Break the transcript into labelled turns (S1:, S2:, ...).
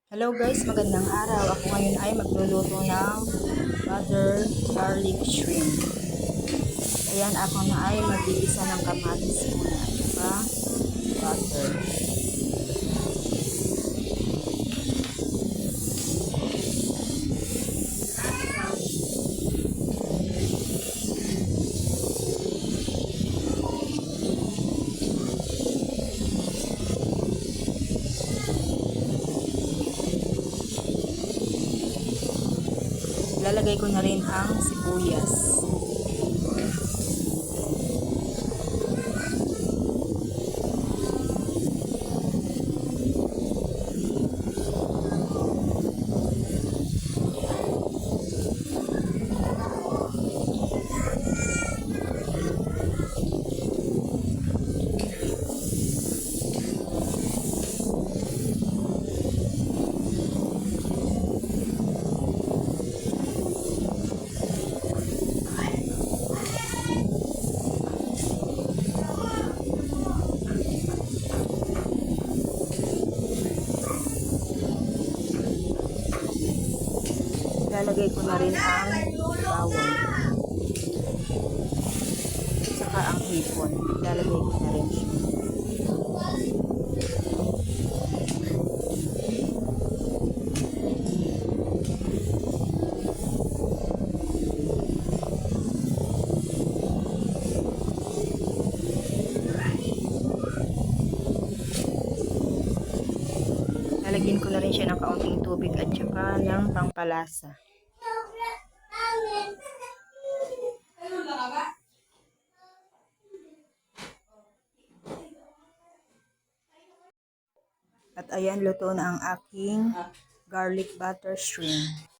S1: Hello guys, magandang araw. Ako ngayon ay magluluto ng butter garlic shrimp. Ayan, ako na ay magigisa ng kamatis muna at saka butter. Lalagay ko na rin ang sibuyas. Lalagay ko na rin ang bawang. Saka ang hipon. Lalagay ko na rin siya. Lalagyan ko na rin siya ng kaunting tubig at saka ng pampalasa. At ayan, luto na ang aking garlic butter shrimp.